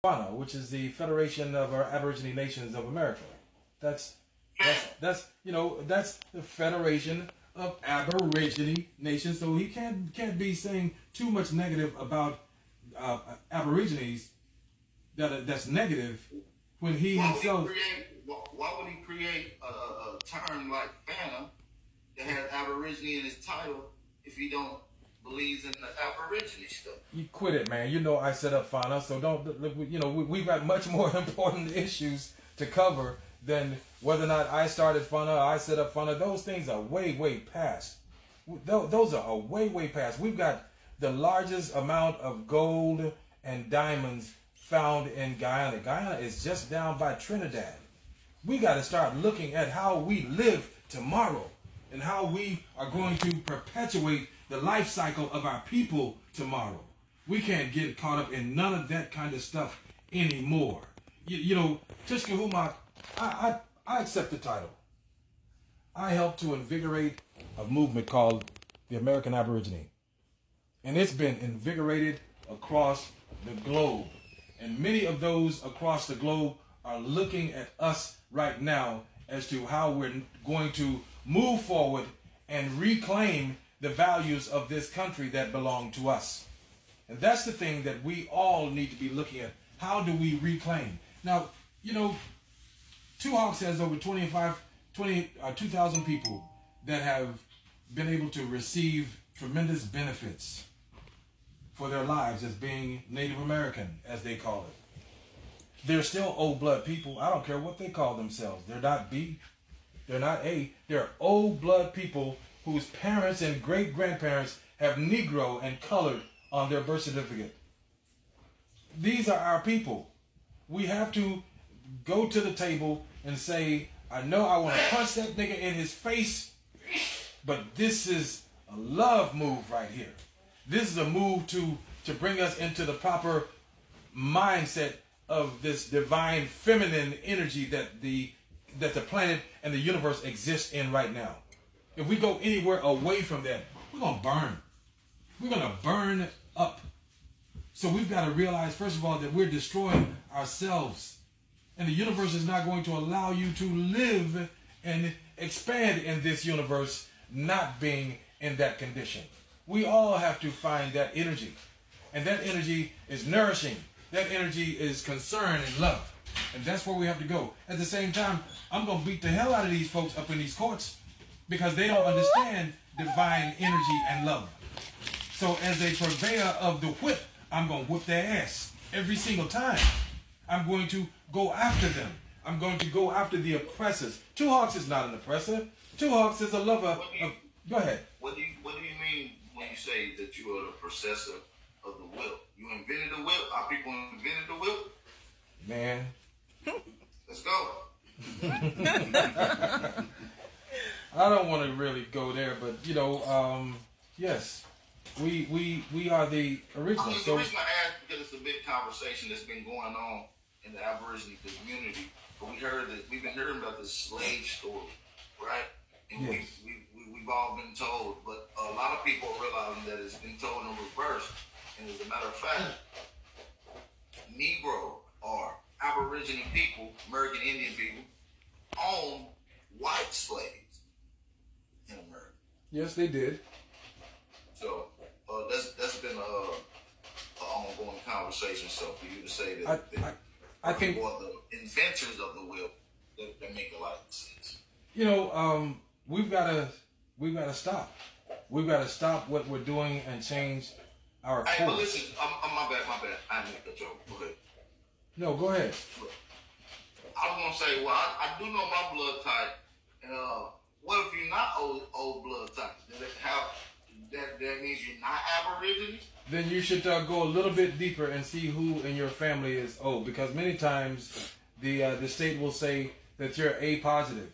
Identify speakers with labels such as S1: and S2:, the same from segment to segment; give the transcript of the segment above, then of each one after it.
S1: FANA, which is the Federation of our Aborigine Nations of America. That's that's the Federation of Aborigine Nations. So he can't be saying too much negative about Aborigines that's negative when he himself.
S2: Why would he create a term like FANA that has Aborigine in his title if he don't believes in the Aborigine stuff?
S1: You quit it, man. You know I set up FANA, so don't. We've got much more important issues to cover than whether or not I started FANA or I set up FANA. Those things are way past. Those are way past. We've got the largest amount of gold and diamonds found in Guyana. Guyana is just down by Trinidad. We got to start looking at how we live tomorrow and how we are going to perpetuate the life cycle of our people tomorrow. We can't get caught up in none of that kind of stuff anymore. Tushkahumoc, I accept the title. I helped to invigorate a movement called the American Aborigine. And it's been invigorated across the globe. And many of those across the globe are looking at us right now as to how we're going to move forward and reclaim the values of this country that belong to us. And that's the thing that we all need to be looking at. How do we reclaim? Now, Two Hawks has over 2,000 people that have been able to receive tremendous benefits for their lives as being Native American, as they call it. They're still old blood people. I don't care what they call themselves. They're not B. They're not A. They're old blood people whose parents and great grandparents have Negro and colored on their birth certificate. These are our people. We have to go to the table and say, I know I want to punch that nigga in his face, but this is a love move right here. This is a move to bring us into the proper mindset of this divine feminine energy that the planet and the universe exists in right now. If we go anywhere away from that, we're going to burn. We're going to burn up. So we've got to realize, first of all, that we're destroying ourselves. And the universe is not going to allow you to live and expand in this universe not being in that condition. We all have to find that energy. And that energy is nourishing. That energy is concern and love. And that's where we have to go. At the same time, I'm going to beat the hell out of these folks up in these courts because they don't understand divine energy and love. So as a purveyor of the whip, I'm going to whip their ass every single time. I'm going to go after them. I'm going to go after the oppressors. Two Hawks is not an oppressor. Two Hawks is a lover of... Go ahead.
S2: What do you mean when you say that you are the possessor of the will? You invented the will? Our people invented the will?
S1: Man.
S2: Let's go.
S1: I don't want to really go there, but yes, we are the original.
S2: The reason I asked because it's a big conversation that's been going on in the Aborigine community, but we've been hearing about this slave story, right? And
S1: yes.
S2: We've all been told, but a lot of people are realizing that it's been told in reverse. And as a matter of fact, Negro or Aborigine people, American Indian people, own white slaves in America.
S1: Yes, they did.
S2: So that's been a ongoing conversation. So for you to say that
S1: I think
S2: the inventors of the will, that make a lot of sense.
S1: We've got to stop. We've got to stop what we're doing and change our course.
S2: Hey, but listen, I'm my bad. I didn't make a joke. Go ahead.
S1: No, go ahead.
S2: I was gonna say, well, I do know my blood type, and what if you're not old blood type? That means you're not Aborigine?
S1: Then you should go a little bit deeper and see who in your family is O, because many times the state will say that you're A positive,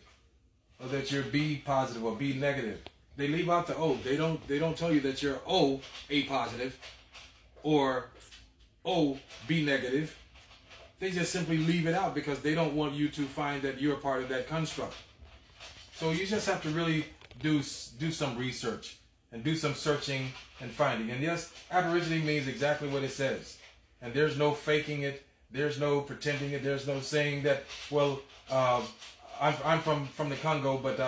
S1: or that you're B positive or B negative. They leave out the O. They don't tell you that you're O A positive or O B negative. They just simply leave it out because they don't want you to find that you're part of that construct. So you just have to really do some research and do some searching and finding. And yes, Aborigine means exactly what it says. And there's no faking it. There's no pretending it. There's no saying that, well, I'm from the Congo, but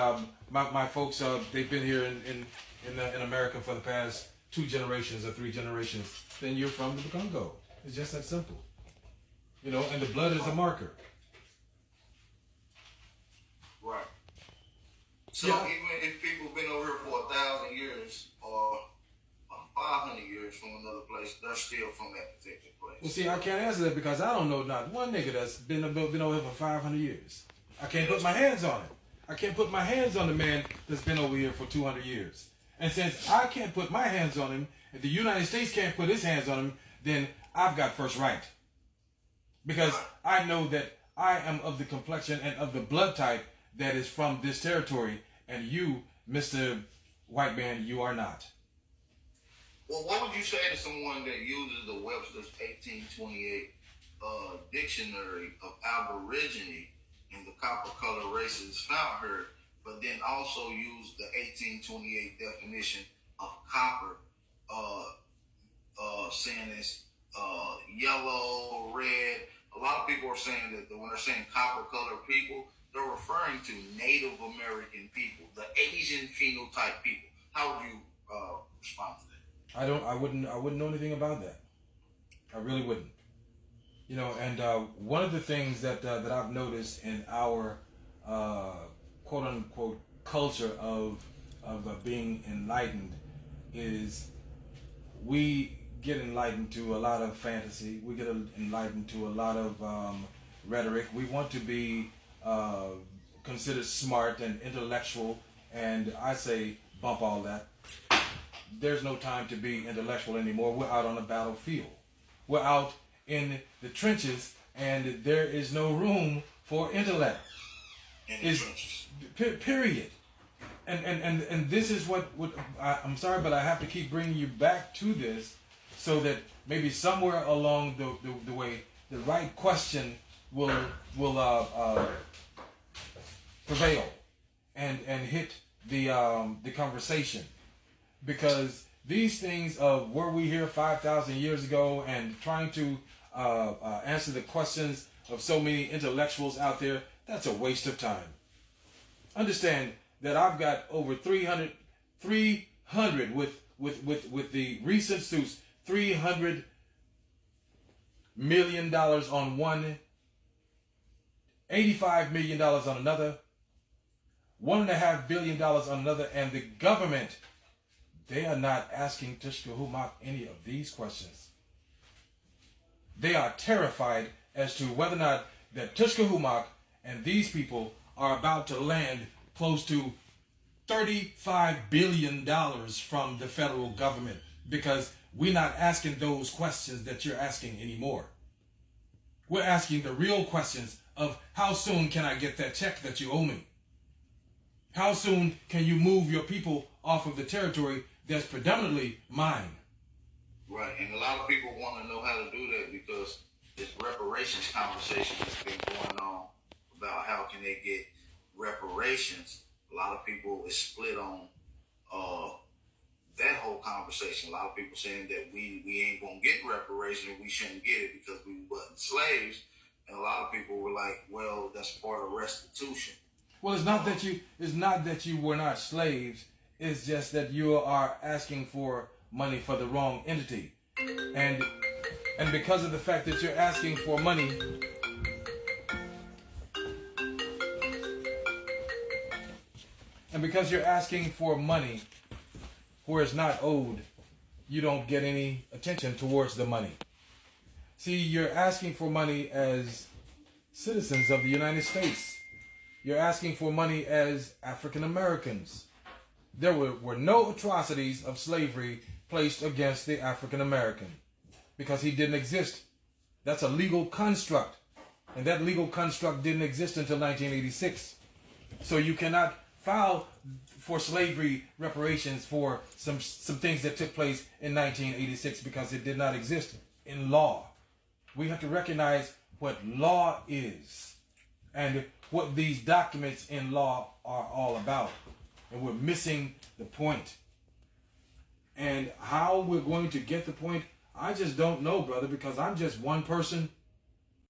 S1: my folks, they've been here in America for the past 2 generations or 3 generations. Then you're from the Congo. It's just that simple. You know, and the blood is a marker.
S2: Right. So
S1: Yeah.
S2: even if people have been over here for 1,000 years or 500 years from another place, they're still from that particular place.
S1: Well, see, I can't answer that because I don't know not one nigga that's been over here for 500 years. I can't put my hands on it. I can't put my hands on the man that's been over here for 200 years. And since I can't put my hands on him, if the United States can't put his hands on him, then I've got first right. Because I know that I am of the complexion and of the blood type that is from this territory, and you, Mr. White Man, you are not.
S2: Well, what would you say to someone that uses the Webster's 1828 dictionary of Aborigine and the copper color races found here, but then also use the 1828 definition of copper, saying it's yellow, red? A lot of people are saying that when they're saying copper colored people, they're referring to Native American people, the Asian phenotype people. How would you respond to that?
S1: I wouldn't know anything about that. I really wouldn't. You know, and one of the things that I've noticed in our quote unquote culture of being enlightened is we get enlightened to a lot of fantasy. We get enlightened to a lot of rhetoric. We want to be considered smart and intellectual, and I say bump all that. There's no time to be intellectual anymore. We're out on the battlefield. We're out in the trenches, and there is no room for intellect. Period. And this is what I'm sorry, but I have to keep bringing you back to this, so that maybe somewhere along the way, the right question will prevail and hit the conversation. Because these things of were we here 5,000 years ago and trying to answer the questions of so many intellectuals out there, that's a waste of time. Understand that I've got over 300 with the recent suits, $300 million on one, $85 million on another, $1.5 billion on another, and the government, they are not asking Tushkahumoc any of these questions. They are terrified as to whether or not that Tushkahumoc and these people are about to land close to $35 billion from the federal government, because we're not asking those questions that you're asking anymore. We're asking the real questions of how soon can I get that check that you owe me? How soon can you move your people off of the territory that's predominantly mine?
S2: Right, and a lot of people want to know how to do that because this reparations conversation that's been going on about how can they get reparations. A lot of people is split on that whole conversation. A lot of people saying that we ain't gonna get reparations, we shouldn't get it because we wasn't slaves, and a lot of people were like, well, that's part of restitution.
S1: Well, it's not that you were not slaves. It's just that you are asking for money for the wrong entity, and because of the fact that you're asking for money, and because you're asking for money where it's not owed, you don't get any attention towards the money. See, you're asking for money as citizens of the United States. You're asking for money as African Americans. There were no atrocities of slavery placed against the African American because he didn't exist. That's a legal construct, and that legal construct didn't exist until 1986. So you cannot file for slavery reparations for some things that took place in 1986 because it did not exist in law. We have to recognize what law is and what these documents in law are all about. And we're missing the point. And how we're going to get the point, I just don't know, brother, because I'm just one person